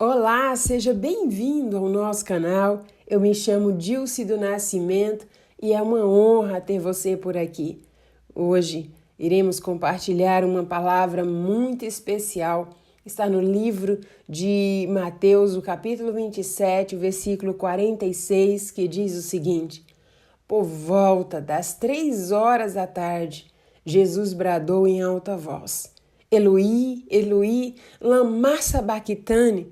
Olá, seja bem-vindo ao nosso canal. Eu me chamo Dilce do Nascimento e é uma honra ter você por aqui. Hoje iremos compartilhar uma palavra muito especial. Está no livro de Mateus, o capítulo 27, o versículo 46, que diz o seguinte: Por volta das 3 horas da tarde, Jesus bradou em alta voz: Eloi, Eloi, lama sabachthani,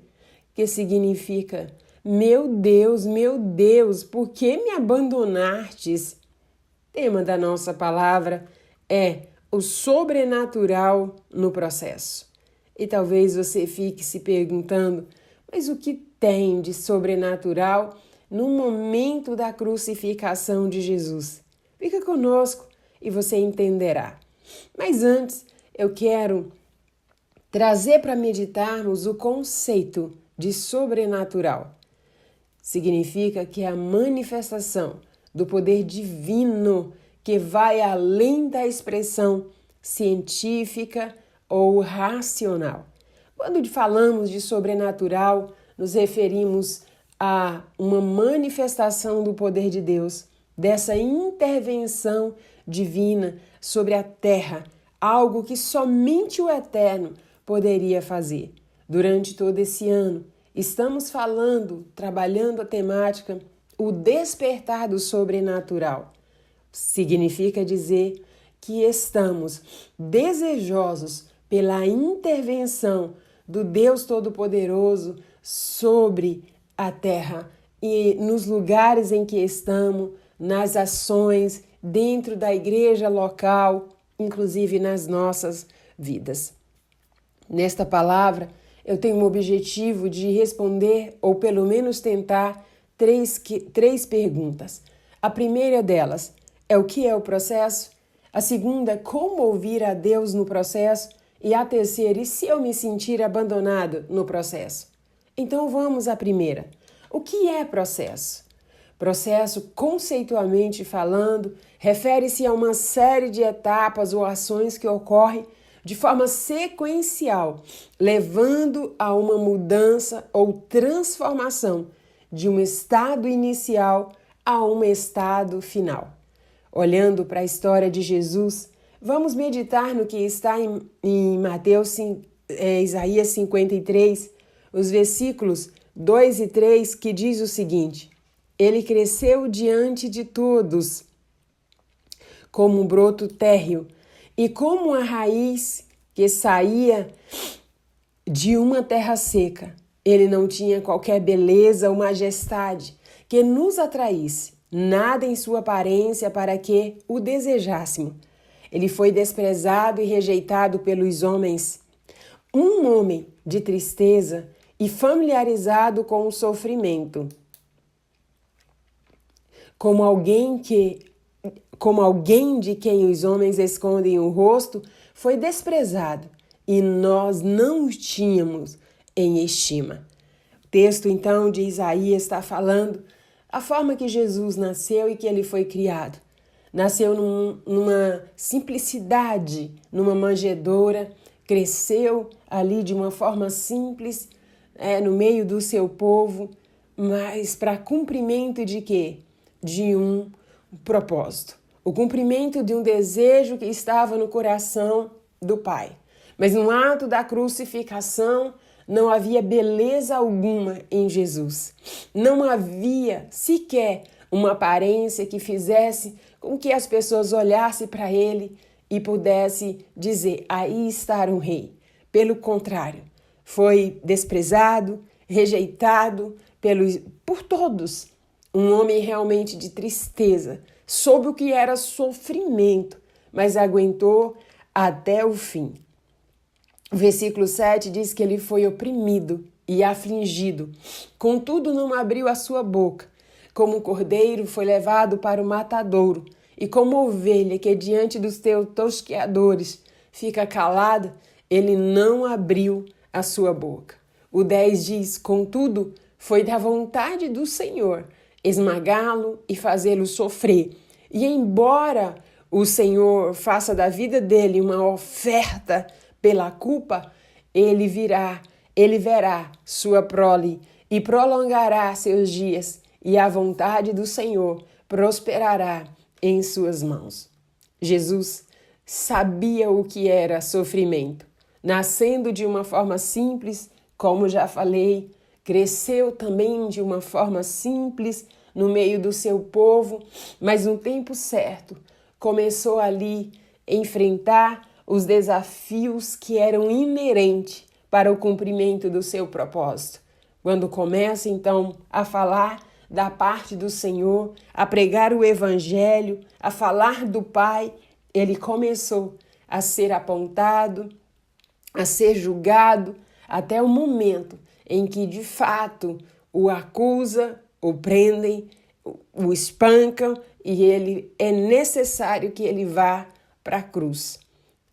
que significa: meu Deus, por que me abandonastes? Tema da nossa palavra é o sobrenatural no processo. E talvez você fique se perguntando, mas o que tem de sobrenatural no momento da crucificação de Jesus? Fica conosco e você entenderá. Mas antes, eu quero trazer para meditarmos o conceito de sobrenatural. Significa que é a manifestação do poder divino que vai além da expressão científica ou racional. Quando falamos de sobrenatural, nos referimos a uma manifestação do poder de Deus, dessa intervenção divina sobre a terra, algo que somente o Eterno poderia fazer. Durante todo esse ano, estamos trabalhando a temática o despertar do sobrenatural. Significa dizer que estamos desejosos pela intervenção do Deus Todo-Poderoso sobre a terra e nos lugares em que estamos, nas ações, dentro da igreja local, inclusive nas nossas vidas. Nesta palavra, eu tenho o objetivo de responder, ou pelo menos tentar, três perguntas. A primeira delas é o que é o processo? A segunda, como ouvir a Deus no processo? E a terceira, e se eu me sentir abandonado no processo? Então vamos à primeira. O que é processo? Processo, conceitualmente falando, refere-se a uma série de etapas ou ações que ocorrem de forma sequencial, levando a uma mudança ou transformação de um estado inicial a um estado final. Olhando para a história de Jesus, vamos meditar no que está em Isaías 53, os versículos 2 e 3, que diz o seguinte: Ele cresceu diante de todos, como um broto térreo, e como a raiz que saía de uma terra seca. Ele não tinha qualquer beleza ou majestade que nos atraísse, nada em sua aparência para que o desejássemos. Ele foi desprezado e rejeitado pelos homens, um homem de tristeza e familiarizado com o sofrimento, como alguém de quem os homens escondem o rosto, foi desprezado e nós não o tínhamos em estima. O texto então de Isaías está falando a forma que Jesus nasceu e que ele foi criado. Nasceu numa simplicidade, numa manjedoura, cresceu ali de uma forma simples, no meio do seu povo, mas para cumprimento de quê? De um propósito. O cumprimento de um desejo que estava no coração do Pai. Mas no ato da crucificação não havia beleza alguma em Jesus. Não havia sequer uma aparência que fizesse com que as pessoas olhassem para ele e pudessem dizer: aí está um rei. Pelo contrário, foi desprezado, rejeitado por todos. Um homem realmente de tristeza, soube o que era sofrimento, mas aguentou até o fim. O versículo 7 diz que ele foi oprimido e afligido, contudo não abriu a sua boca. Como um cordeiro foi levado para o matadouro, e como ovelha que diante dos teus tosqueadores fica calada, ele não abriu a sua boca. O 10 diz, contudo, foi da vontade do Senhor esmagá-lo e fazê-lo sofrer. E embora o Senhor faça da vida dele uma oferta pela culpa, ele virá Ele verá sua prole e prolongará seus dias, e a vontade do Senhor prosperará em suas mãos. Jesus sabia o que era sofrimento. Nascendo de uma forma simples, como já falei, cresceu também de uma forma simples no meio do seu povo, mas no tempo certo começou ali a enfrentar os desafios que eram inerentes para o cumprimento do seu propósito. Quando começa então a falar da parte do Senhor, a pregar o Evangelho, a falar do Pai, ele começou a ser apontado, a ser julgado, até o momento em que de fato o acusa, o prendem, o espancam e ele é necessário que ele vá para a cruz.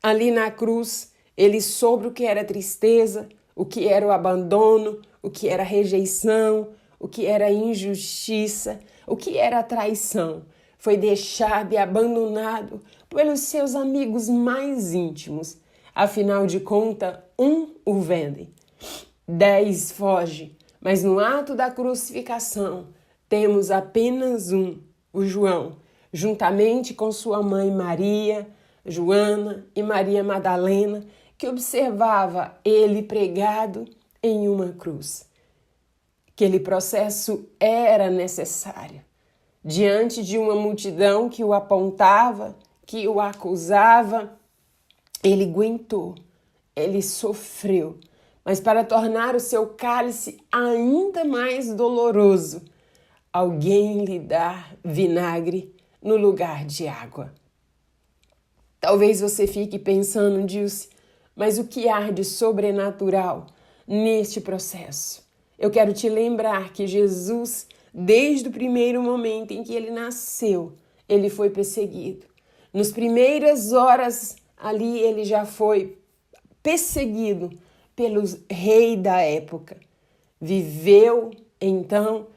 Ali na cruz, ele soube o que era tristeza, o que era o abandono, o que era rejeição, o que era injustiça, o que era traição. Foi deixado e abandonado pelos seus amigos mais íntimos. Afinal de contas, um o vende, 10 foge, mas no ato da crucificação temos apenas um, o João, juntamente com sua mãe Maria, Joana e Maria Madalena, que observava ele pregado em uma cruz. Aquele processo era necessário. Diante de uma multidão que o apontava, que o acusava, ele aguentou, ele sofreu. Mas para tornar o seu cálice ainda mais doloroso, alguém lhe dá vinagre no lugar de água. Talvez você fique pensando, Dilce, mas o que há de sobrenatural neste processo? Eu quero te lembrar que Jesus, desde o primeiro momento em que ele nasceu, ele foi perseguido. Nas primeiras horas ali ele já foi perseguido pelos reis da época. Viveu, então,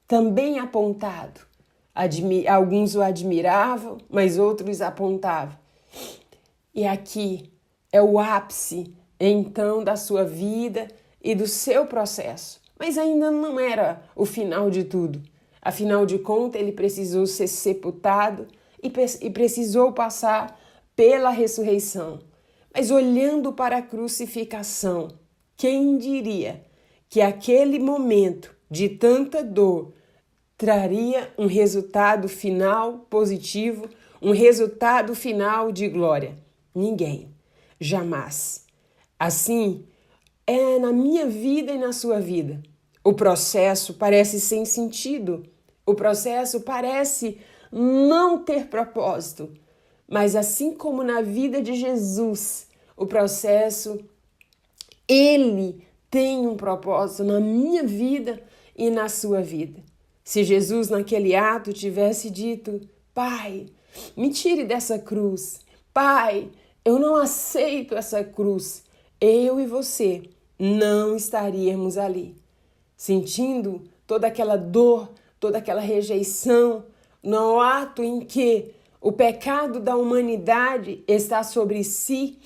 também apontado. Alguns o admiravam, mas outros apontavam. E aqui é o ápice, então, da sua vida e do seu processo. Mas ainda não era o final de tudo. Afinal de contas, ele precisou ser sepultado e precisou passar pela ressurreição. Mas olhando para a crucificação, quem diria que aquele momento de tanta dor traria um resultado final positivo, um resultado final de glória? Ninguém, jamais. Assim, é na minha vida e na sua vida. O processo parece sem sentido, o processo parece não ter propósito, mas assim como na vida de Jesus, o processo, ele tem um propósito na minha vida e na sua vida. Se Jesus naquele ato tivesse dito, Pai, me tire dessa cruz, Pai, eu não aceito essa cruz, eu e você não estaríamos ali, sentindo toda aquela dor, toda aquela rejeição, no ato em que o pecado da humanidade está sobre si,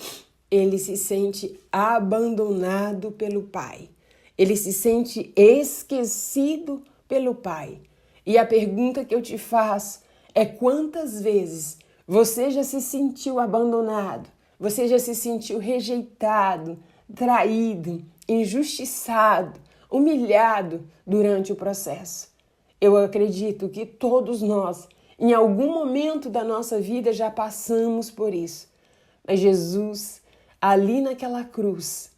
ele se sente abandonado pelo Pai. Ele se sente esquecido pelo Pai. E a pergunta que eu te faço é: quantas vezes você já se sentiu abandonado? Você já se sentiu rejeitado, traído, injustiçado, humilhado durante o processo? Eu acredito que todos nós, em algum momento da nossa vida, já passamos por isso. Mas Jesus, ali naquela cruz,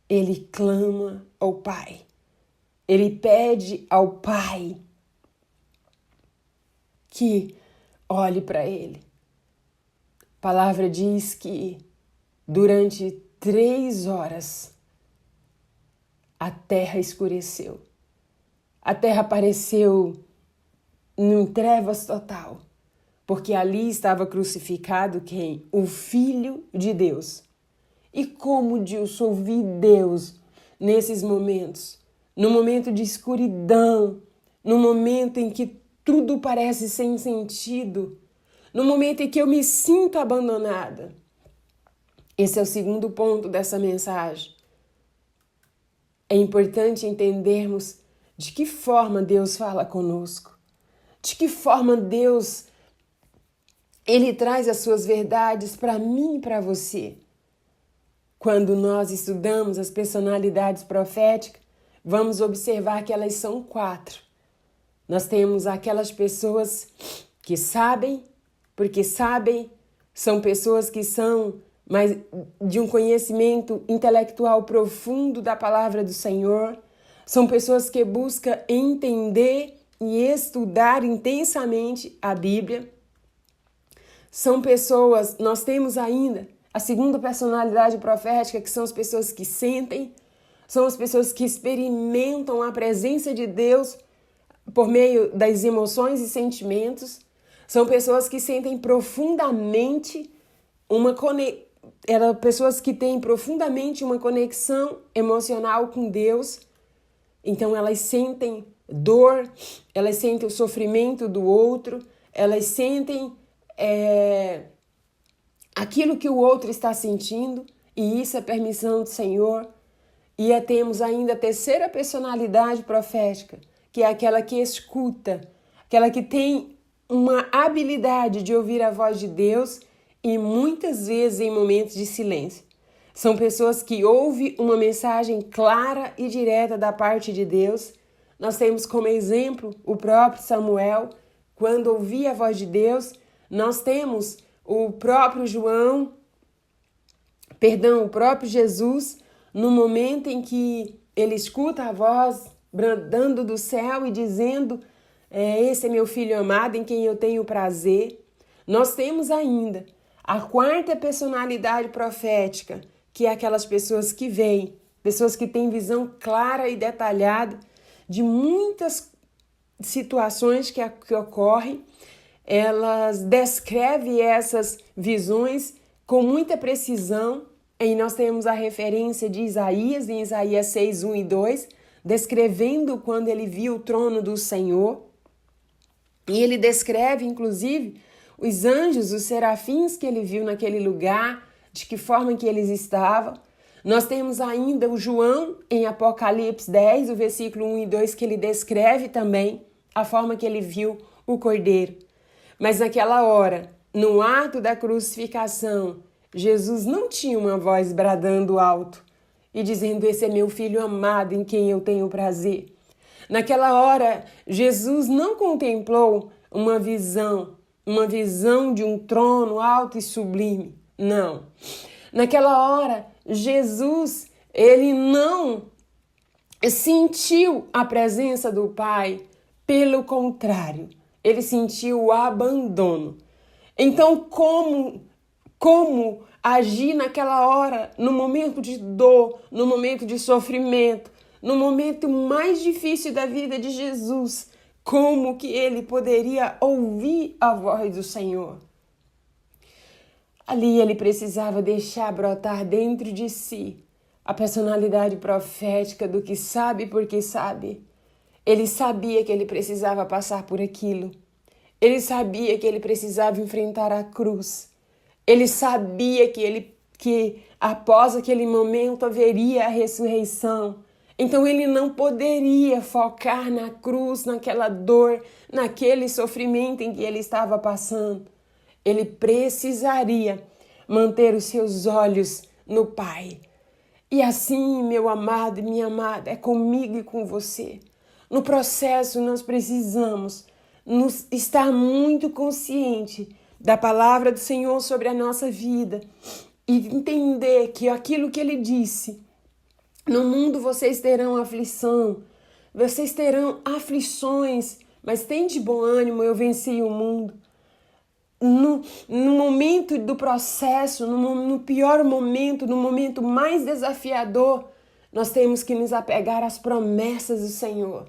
ele clama ao Pai. Ele pede ao Pai que olhe para ele. A palavra diz que durante 3 horas a terra escureceu. A terra apareceu em trevas total, porque ali estava crucificado quem? O Filho de Deus. E como Deus ouvir Deus nesses momentos, no momento de escuridão, no momento em que tudo parece sem sentido, no momento em que eu me sinto abandonada. Esse é o segundo ponto dessa mensagem. É importante entendermos de que forma Deus fala conosco, de que forma Deus Ele traz as suas verdades para mim e para você. Quando nós estudamos as personalidades proféticas, vamos observar que elas são 4. Nós temos aquelas pessoas que sabem, porque sabem, são pessoas que são mais de um conhecimento intelectual profundo da palavra do Senhor, são pessoas que buscam entender e estudar intensamente a Bíblia. São pessoas, nós temos ainda a segunda personalidade profética, que são as pessoas que sentem, são as pessoas que experimentam a presença de Deus por meio das emoções e sentimentos. São pessoas que sentem profundamente pessoas que têm profundamente uma conexão emocional com Deus. Então elas sentem dor, elas sentem o sofrimento do outro, elas sentem aquilo que o outro está sentindo, e isso é permissão do Senhor. E temos ainda a terceira personalidade profética, que é aquela que escuta, aquela que tem uma habilidade de ouvir a voz de Deus, e muitas vezes em momentos de silêncio. São pessoas que ouvem uma mensagem clara e direta da parte de Deus. Nós temos como exemplo o próprio Samuel, quando ouvia a voz de Deus. Nós temos o próprio o próprio Jesus, no momento em que ele escuta a voz bradando do céu e dizendo: esse é meu filho amado em quem eu tenho prazer. Nós temos ainda a quarta personalidade profética, que é aquelas pessoas que veem, pessoas que têm visão clara e detalhada de muitas situações que ocorrem. Elas descrevem essas visões com muita precisão. E nós temos a referência de Isaías, em Isaías 6, 1 e 2, descrevendo quando ele viu o trono do Senhor. E ele descreve, inclusive, os anjos, os serafins que ele viu naquele lugar, de que forma que eles estavam. Nós temos ainda o João, em Apocalipse 10, o versículo 1 e 2, que ele descreve também a forma que ele viu o Cordeiro. Mas naquela hora, no ato da crucificação, Jesus não tinha uma voz bradando alto e dizendo: esse é meu filho amado em quem eu tenho prazer. Naquela hora, Jesus não contemplou uma visão de um trono alto e sublime. Não. Naquela hora, Jesus, ele não sentiu a presença do Pai. Pelo contrário, ele sentiu o abandono. Então, como agir naquela hora, no momento de dor, no momento de sofrimento, no momento mais difícil da vida de Jesus? Como que ele poderia ouvir a voz do Senhor? Ali ele precisava deixar brotar dentro de si a personalidade profética do que sabe porque sabe. Ele sabia que ele precisava passar por aquilo. Ele sabia que ele precisava enfrentar a cruz. Ele sabia que após aquele momento haveria a ressurreição. Então ele não poderia focar na cruz, naquela dor, naquele sofrimento em que ele estava passando. Ele precisaria manter os seus olhos no Pai. E assim, meu amado e minha amada, é comigo e com você. No processo, nós precisamos estar muito consciente da palavra do Senhor sobre a nossa vida e entender que aquilo que Ele disse: no mundo vocês terão aflição, vocês terão aflições, mas tem de bom ânimo, eu venci o mundo. No momento do processo, no pior momento, no momento mais desafiador, nós temos que nos apegar às promessas do Senhor.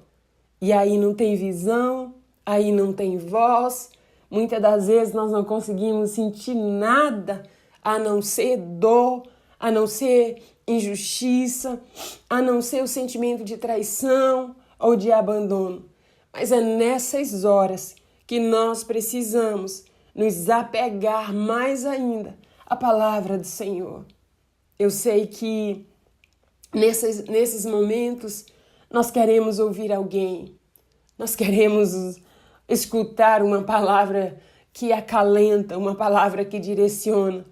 E aí não tem visão, aí não tem voz. Muitas das vezes nós não conseguimos sentir nada a não ser dor, a não ser injustiça, a não ser o sentimento de traição ou de abandono. Mas é nessas horas que nós precisamos nos apegar mais ainda à palavra do Senhor. Eu sei que Nesses momentos, nós queremos ouvir alguém, nós queremos escutar uma palavra que acalenta, uma palavra que direciona,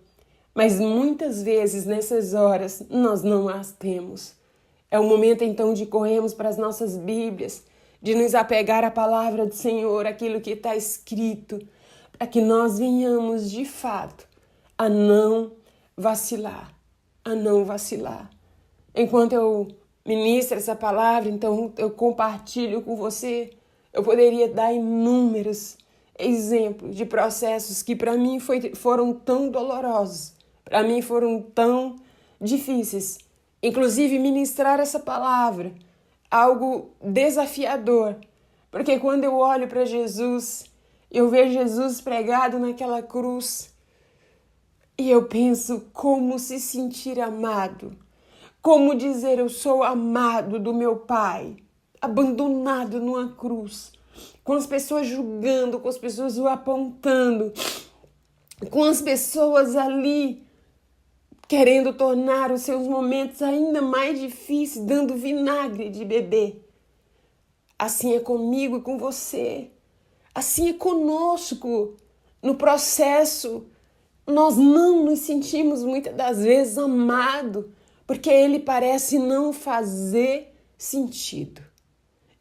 mas muitas vezes nessas horas nós não as temos. É o momento então de corrermos para as nossas Bíblias, de nos apegar à palavra do Senhor, aquilo que está escrito, para que nós venhamos de fato a não vacilar, a não vacilar. Enquanto eu ministro essa palavra, então eu compartilho com você, eu poderia dar inúmeros exemplos de processos que para mim foram tão dolorosos, para mim foram tão difíceis. Inclusive ministrar essa palavra, algo desafiador, porque quando eu olho para Jesus, eu vejo Jesus pregado naquela cruz e eu penso como se sentir amado. Como dizer eu sou amado do meu Pai, abandonado numa cruz, com as pessoas julgando, com as pessoas o apontando, com as pessoas ali querendo tornar os seus momentos ainda mais difíceis, dando vinagre de beber. Assim é comigo e com você, assim é conosco. No processo, nós não nos sentimos muitas das vezes amados, porque ele parece não fazer sentido.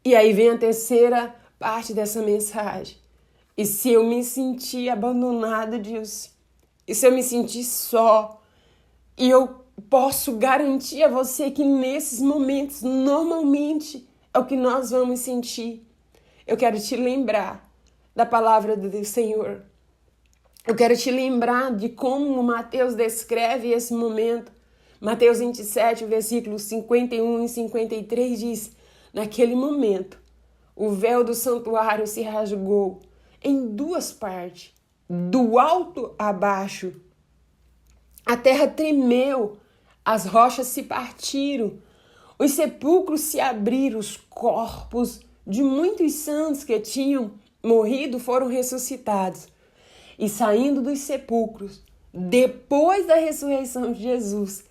E aí vem a terceira parte dessa mensagem. E se eu me sentir abandonada, Deus? E se eu me sentir só? E eu posso garantir a você que nesses momentos, normalmente, é o que nós vamos sentir. Eu quero te lembrar da palavra do Senhor. Eu quero te lembrar de como Mateus descreve esse momento. Mateus 27, versículos 51 e 53 diz: naquele momento, o véu do santuário se rasgou em duas partes, do alto a baixo. A terra tremeu, as rochas se partiram, os sepulcros se abriram, os corpos de muitos santos que tinham morrido foram ressuscitados. E saindo dos sepulcros, depois da ressurreição de Jesus,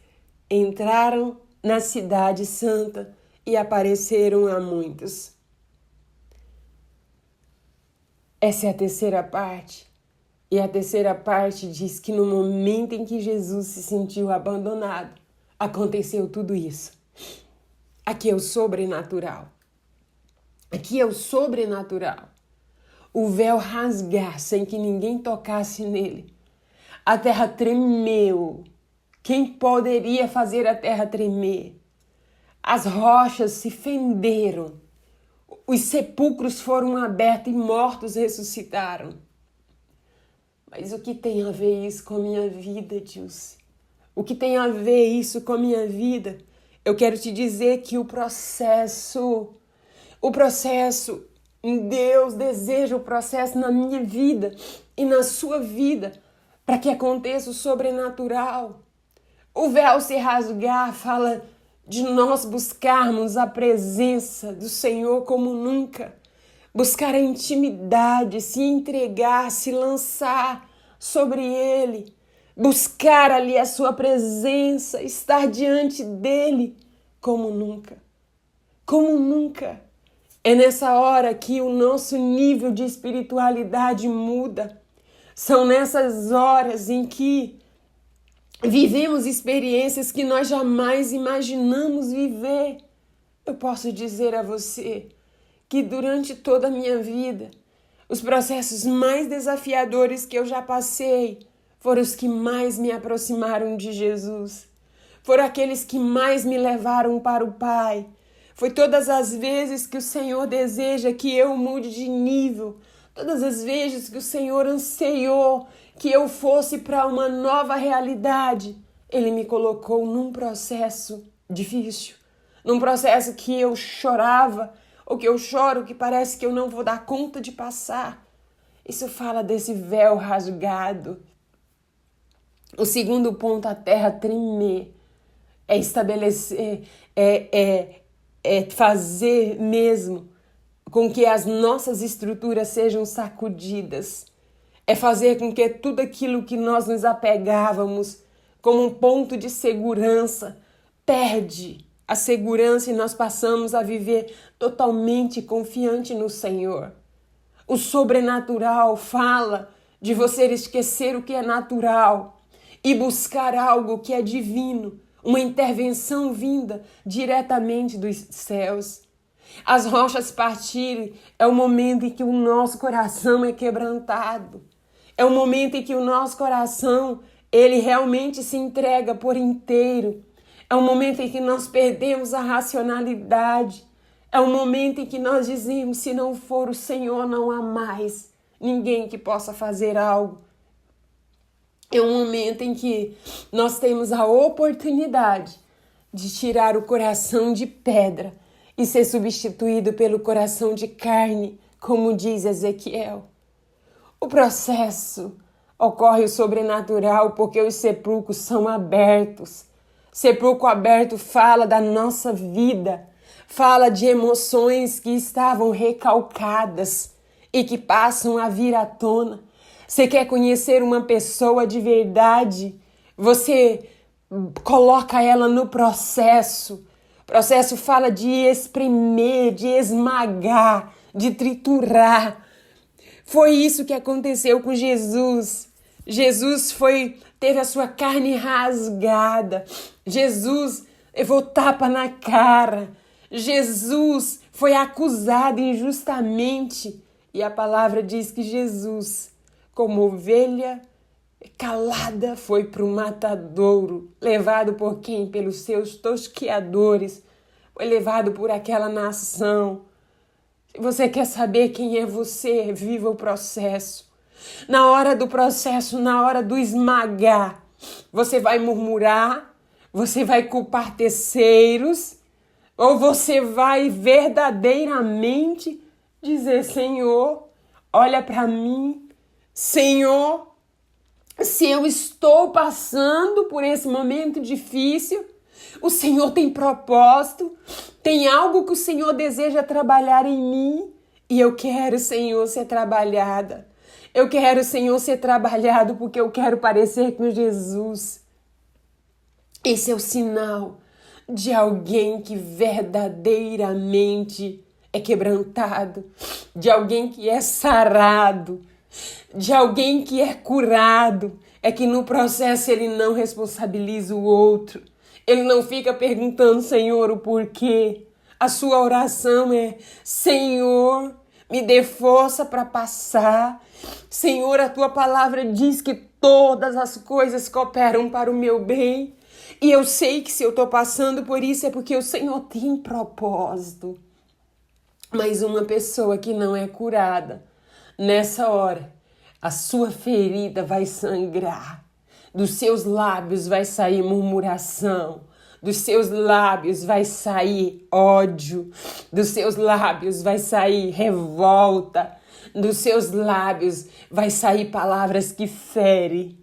entraram na cidade santa e apareceram a muitos. Essa é a terceira parte. E a terceira parte diz que no momento em que Jesus se sentiu abandonado, aconteceu tudo isso. Aqui é o sobrenatural. Aqui é o sobrenatural. O véu rasgar sem que ninguém tocasse nele. A terra tremeu. Quem poderia fazer a terra tremer? As rochas se fenderam. Os sepulcros foram abertos e mortos ressuscitaram. Mas o que tem a ver isso com a minha vida, Dilce? O que tem a ver isso com a minha vida? Eu quero te dizer que o processo, Deus deseja o processo na minha vida e na sua vida para que aconteça o sobrenatural. O véu se rasgar fala de nós buscarmos a presença do Senhor como nunca. Buscar a intimidade, se entregar, se lançar sobre Ele. Buscar ali a sua presença, estar diante dEle como nunca. Como nunca. É nessa hora que o nosso nível de espiritualidade muda. São nessas horas em que vivemos experiências que nós jamais imaginamos viver. Eu posso dizer a você que durante toda a minha vida, os processos mais desafiadores que eu já passei foram os que mais me aproximaram de Jesus. Foram aqueles que mais me levaram para o Pai. Foi todas as vezes que o Senhor deseja que eu mude de nível. Todas as vezes que o Senhor anseiou que eu fosse para uma nova realidade, Ele me colocou num processo difícil, num processo que eu chorava, ou que eu choro, que parece que eu não vou dar conta de passar. Isso fala desse véu rasgado. O segundo ponto, a terra tremer, é estabelecer, é fazer mesmo com que as nossas estruturas sejam sacudidas. É fazer com que tudo aquilo que nós nos apegávamos como um ponto de segurança perde a segurança e nós passamos a viver totalmente confiante no Senhor. O sobrenatural fala de você esquecer o que é natural e buscar algo que é divino, uma intervenção vinda diretamente dos céus. As rochas partirem é o momento em que o nosso coração é quebrantado. É o momento em que o nosso coração, ele realmente se entrega por inteiro. É o momento em que nós perdemos a racionalidade. É o momento em que nós dizemos, se não for o Senhor, não há mais ninguém que possa fazer algo. É um momento em que nós temos a oportunidade de tirar o coração de pedra e ser substituído pelo coração de carne, como diz Ezequiel. O processo ocorre o sobrenatural porque os sepulcros são abertos. Sepulcro aberto fala da nossa vida, fala de emoções que estavam recalcadas e que passam a vir à tona. Você quer conhecer uma pessoa de verdade? Você coloca ela no processo. O processo fala de espremer, de esmagar, de triturar. Foi isso que aconteceu com Jesus. Jesus teve a sua carne rasgada. Jesus levou tapa na cara. Jesus foi acusado injustamente. E a palavra diz que Jesus, como ovelha calada, foi para o matadouro, levado por quem? Pelos seus tosqueadores. Foi levado por aquela nação. Se você quer saber quem é você, viva o processo. Na hora do processo, na hora do esmagar, você vai murmurar, você vai culpar terceiros, ou você vai verdadeiramente dizer, Senhor, olha para mim, Senhor, se eu estou passando por esse momento difícil, o Senhor tem propósito, tem algo que o Senhor deseja trabalhar em mim e eu quero, Senhor, ser trabalhada. Eu quero, Senhor, ser trabalhado porque eu quero parecer com Jesus. Esse é o sinal de alguém que verdadeiramente é quebrantado, de alguém que é sarado, de alguém que é curado. É que no processo ele não responsabiliza o outro. Ele não fica perguntando, Senhor, o porquê. A sua oração é, Senhor, me dê força para passar. Senhor, a tua palavra diz que todas as coisas cooperam para o meu bem. E eu sei que se eu estou passando por isso é porque o Senhor tem propósito. Mas uma pessoa que não é curada, nessa hora, a sua ferida vai sangrar. Dos seus lábios vai sair murmuração. Dos seus lábios vai sair ódio. Dos seus lábios vai sair revolta. Dos seus lábios vai sair palavras que ferem.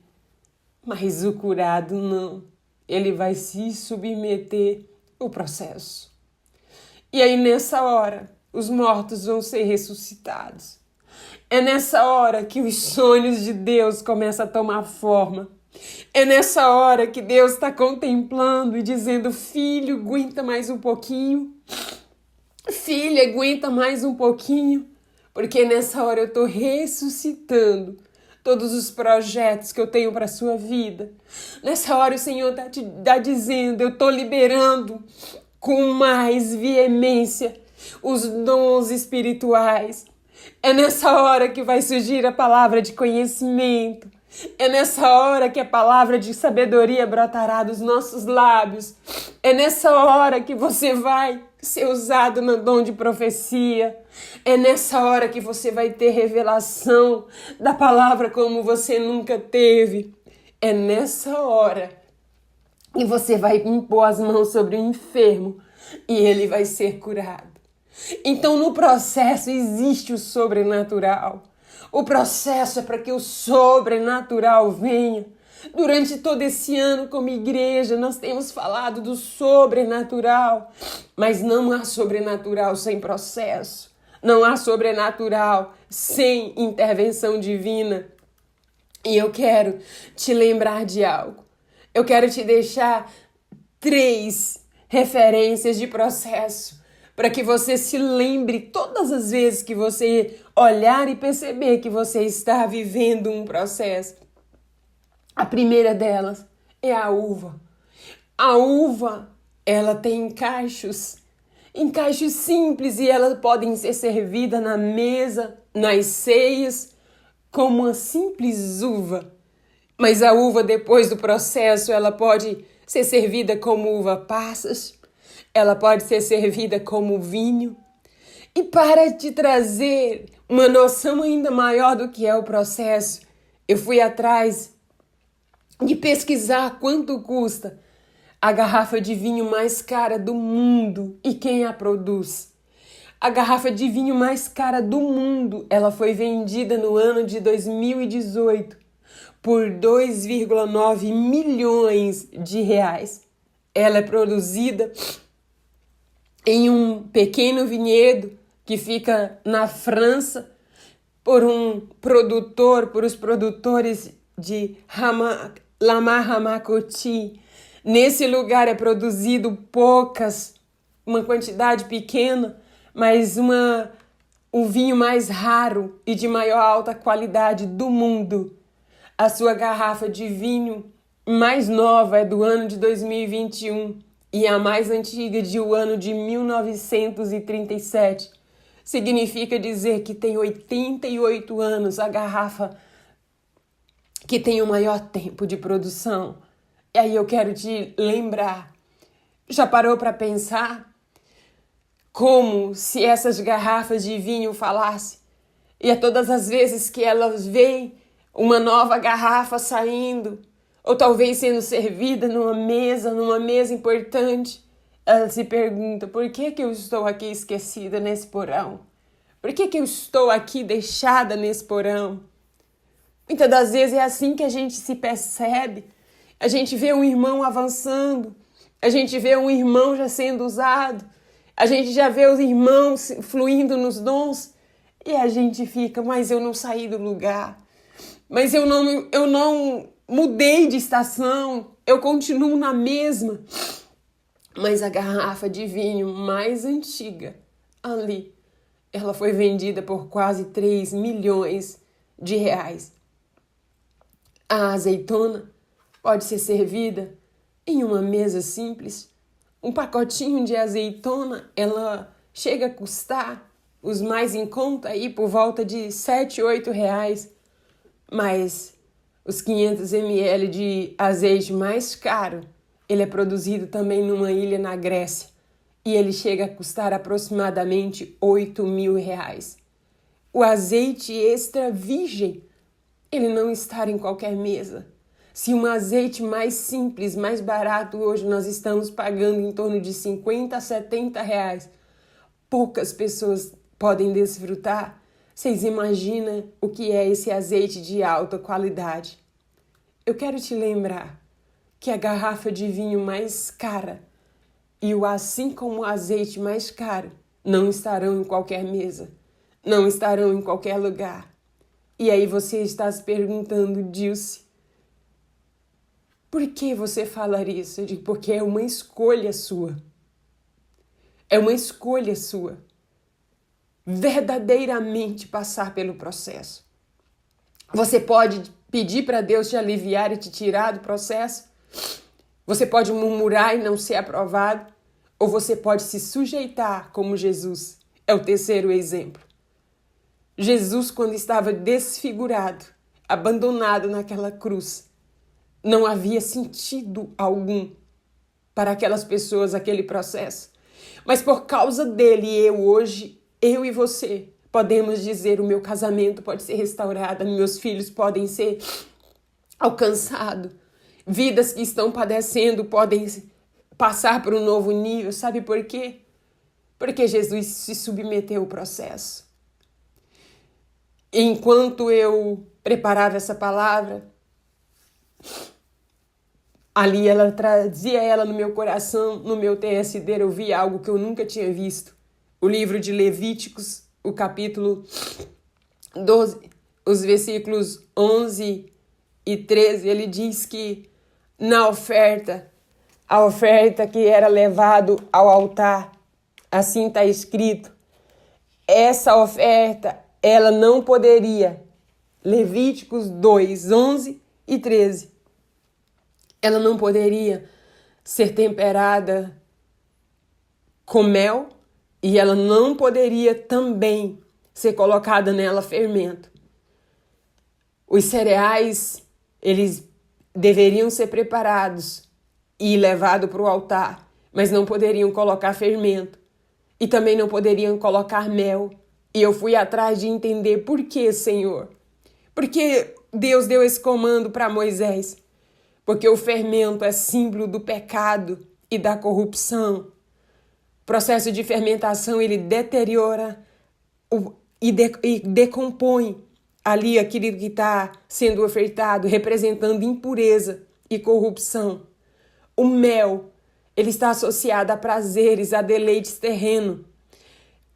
Mas o curado não. Ele vai se submeter ao processo. E aí nessa hora, os mortos vão ser ressuscitados. É nessa hora que os sonhos de Deus começam a tomar forma. É nessa hora que Deus está contemplando e dizendo, filho, aguenta mais um pouquinho. Filha, aguenta mais um pouquinho. Porque nessa hora eu estou ressuscitando todos os projetos que eu tenho para a sua vida. Nessa hora o Senhor está dizendo, eu estou liberando com mais veemência os dons espirituais. É nessa hora que vai surgir a palavra de conhecimento. É nessa hora que a palavra de sabedoria brotará dos nossos lábios. É nessa hora que você vai ser usado no dom de profecia. É nessa hora que você vai ter revelação da palavra como você nunca teve. É nessa hora que você vai impor as mãos sobre o enfermo e ele vai ser curado. Então, no processo existe o sobrenatural. O processo é para que o sobrenatural venha. Durante todo esse ano, como igreja, nós temos falado do sobrenatural. Mas não há sobrenatural sem processo. Não há sobrenatural sem intervenção divina. E eu quero te lembrar de algo. Eu quero te deixar 3 referências de processo, para que você se lembre todas as vezes que você olhar e perceber que você está vivendo um processo. A primeira delas é a uva. A uva, ela tem encaixes simples e elas podem ser servidas na mesa, nas ceias, como uma simples uva. Mas a uva, depois do processo, ela pode ser servida como uva passas, ela pode ser servida como vinho. E para te trazer uma noção ainda maior do que é o processo, eu fui atrás de pesquisar quanto custa a garrafa de vinho mais cara do mundo e quem a produz. A garrafa de vinho mais cara do mundo, ela foi vendida no ano de 2018 por 2,9 milhões de reais. Ela é produzida em um pequeno vinhedo que fica na França por os produtores de Lamar-Ramacoti. Nesse lugar é produzido uma quantidade pequena, mas o vinho mais raro e de maior alta qualidade do mundo. A sua garrafa de vinho mais nova é do ano de 2021 e a mais antiga do ano de 1937. Significa dizer que tem 88 anos a garrafa que tem o maior tempo de produção. E aí eu quero te lembrar, já parou para pensar como se essas garrafas de vinho falassem? E a todas as vezes que elas veem uma nova garrafa saindo, ou talvez sendo servida numa mesa importante, ela se pergunta, por que eu estou aqui esquecida nesse porão? Por que eu estou aqui deixada nesse porão? Muitas das vezes é assim que a gente se percebe. A gente vê um irmão avançando, a gente vê um irmão já sendo usado, a gente já vê os irmãos fluindo nos dons e a gente fica, mas eu não saí do lugar, mas eu não mudei de estação, eu continuo na mesma. Mas a garrafa de vinho mais antiga ali, ela foi vendida por quase 3 milhões de reais. A azeitona pode ser servida em uma mesa simples. Um pacotinho de azeitona, ela chega a custar, os mais em conta, aí por volta de 7, 8 reais. Mas os 500 ml de azeite mais caro, ele é produzido também numa ilha na Grécia. E ele chega a custar aproximadamente 8 mil reais. O azeite extra virgem, ele não está em qualquer mesa. Se um azeite mais simples, mais barato hoje nós estamos pagando em torno de 50 a 70 reais, poucas pessoas podem desfrutar. Vocês imaginam o que é esse azeite de alta qualidade? Eu quero te lembrar que a garrafa de vinho mais cara assim como o azeite mais caro não estarão em qualquer mesa, não estarão em qualquer lugar. E aí você está se perguntando, Dilce, por que você fala isso? Eu digo, porque é uma escolha sua. É uma escolha sua. Verdadeiramente passar pelo processo. Você pode pedir para Deus te aliviar e te tirar do processo. Você pode murmurar e não ser aprovado. Ou você pode se sujeitar como Jesus. É o terceiro exemplo. Jesus, quando estava desfigurado, abandonado naquela cruz, não havia sentido algum para aquelas pessoas, aquele processo. Mas por causa dele, eu e você, podemos dizer, o meu casamento pode ser restaurado, meus filhos podem ser alcançados, vidas que estão padecendo podem passar por um novo nível. Sabe por quê? Porque Jesus se submeteu ao processo. Enquanto eu preparava essa palavra, ali ela trazia ela no meu coração, no meu TSD, eu vi algo que eu nunca tinha visto. O livro de Levíticos, o capítulo 12, os versículos 11 e 13, ele diz que na oferta a oferta que era levado ao altar. Assim está escrito. Essa oferta, ela não poderia, Levíticos 2, 11 e 13, ela não poderia ser temperada com mel e ela não poderia também ser colocada nela fermento. Os cereais, eles deveriam ser preparados e levados para o altar, mas não poderiam colocar fermento e também não poderiam colocar mel. E eu fui atrás de entender por que, Senhor. Porque Deus deu esse comando para Moisés. Porque o fermento é símbolo do pecado e da corrupção. O processo de fermentação, ele deteriora e decompõe ali aquilo que está sendo ofertado, representando impureza e corrupção. O mel, ele está associado a prazeres, a deleites terrenos,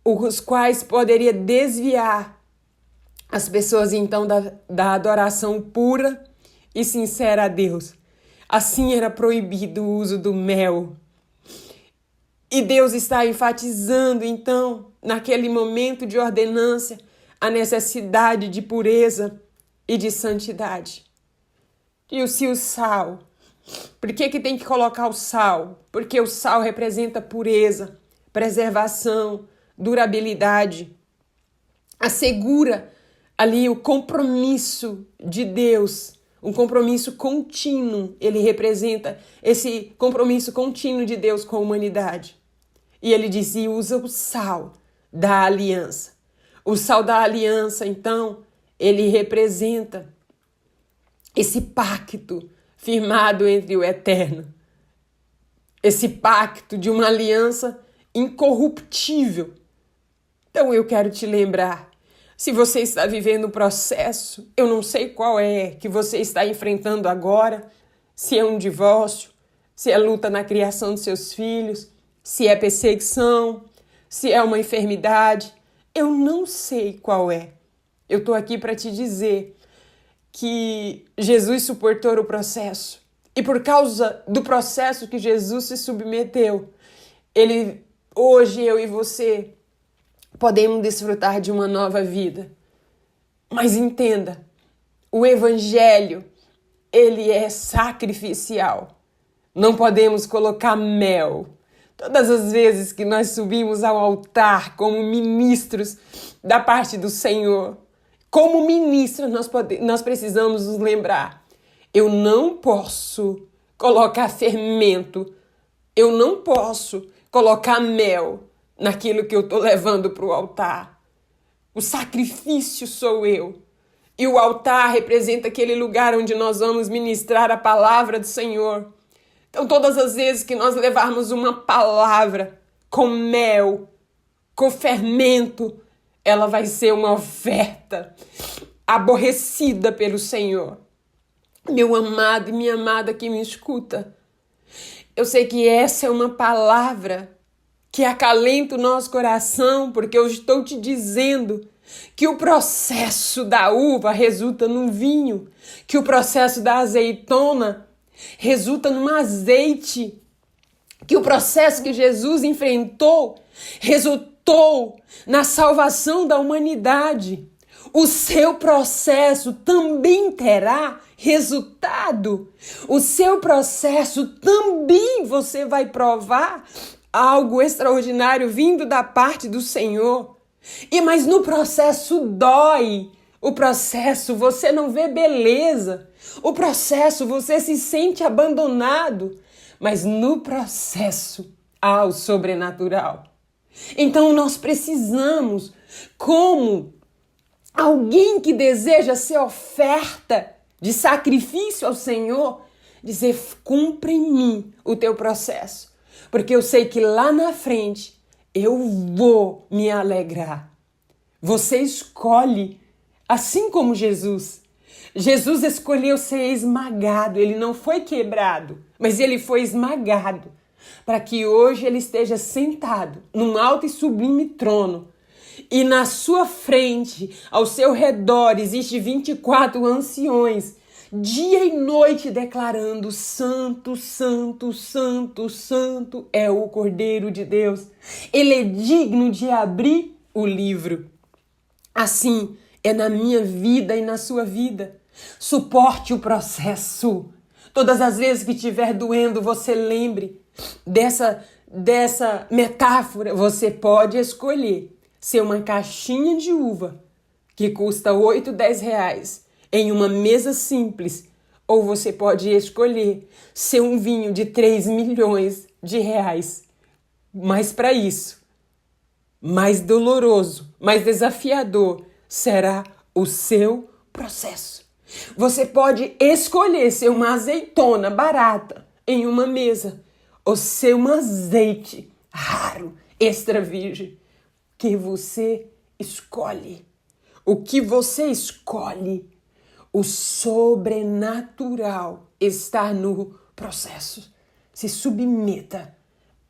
os quais poderia desviar as pessoas, então, da adoração pura e sincera a Deus. Assim era proibido o uso do mel. E Deus está enfatizando, então, naquele momento de ordenância, a necessidade de pureza e de santidade. E o sal. Por que tem que colocar o sal? Porque o sal representa pureza, preservação, durabilidade. Assegura ali o compromisso de Deus, um compromisso contínuo. Ele representa esse compromisso contínuo de Deus com a humanidade. E ele dizia, usa o sal da aliança. O sal da aliança, então, ele representa esse pacto firmado entre o Eterno. Esse pacto de uma aliança incorruptível. Então eu quero te lembrar, se você está vivendo um processo, eu não sei qual é que você está enfrentando agora, se é um divórcio, se é luta na criação dos seus filhos, se é perseguição, se é uma enfermidade, eu não sei qual é. Eu estou aqui para te dizer que Jesus suportou o processo. E por causa do processo que Jesus se submeteu, hoje eu e você podemos desfrutar de uma nova vida. Mas entenda, o evangelho, ele é sacrificial. Não podemos colocar mel. Todas as vezes que nós subimos ao altar como ministros da parte do Senhor, como ministros, nós precisamos nos lembrar. Eu não posso colocar fermento, eu não posso colocar mel naquilo que eu estou levando para o altar. O sacrifício sou eu. E o altar representa aquele lugar onde nós vamos ministrar a palavra do Senhor. Então, todas as vezes que nós levarmos uma palavra com mel, com fermento, ela vai ser uma oferta aborrecida pelo Senhor. Meu amado e minha amada que me escuta, eu sei que essa é uma palavra que acalenta o nosso coração, porque eu estou te dizendo que o processo da uva resulta num vinho, que o processo da azeitona resulta num azeite, que o processo que Jesus enfrentou resultou na salvação da humanidade. O seu processo também terá resultado. O seu processo também você vai provar algo extraordinário vindo da parte do Senhor. Mas no processo dói. O processo você não vê beleza. O processo você se sente abandonado. Mas no processo há o sobrenatural. Então nós precisamos, como alguém que deseja ser oferta de sacrifício ao Senhor, dizer, cumpra em mim o teu processo. Porque eu sei que lá na frente eu vou me alegrar. Você escolhe, assim como Jesus. Jesus escolheu ser esmagado, ele não foi quebrado, mas ele foi esmagado, para que hoje ele esteja sentado num alto e sublime trono. E na sua frente, ao seu redor, existem 24 anciões dia e noite declarando: Santo, Santo, Santo, Santo é o Cordeiro de Deus. Ele é digno de abrir o livro. Assim é na minha vida e na sua vida. Suporte o processo. Todas as vezes que estiver doendo, você lembre dessa metáfora. Você pode escolher ser uma caixinha de uva que custa 8, 10 reais em uma mesa simples, ou você pode escolher ser um vinho de 3 milhões de reais. Mas para isso, mais doloroso, mais desafiador será o seu processo. Você pode escolher ser uma azeitona barata em uma mesa ou ser um azeite raro, extra virgem, que você escolhe. O que você escolhe, o sobrenatural está no processo. Se submeta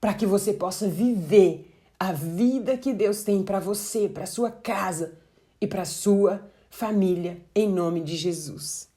para que você possa viver a vida que Deus tem para você, para sua casa e para sua família, em nome de Jesus.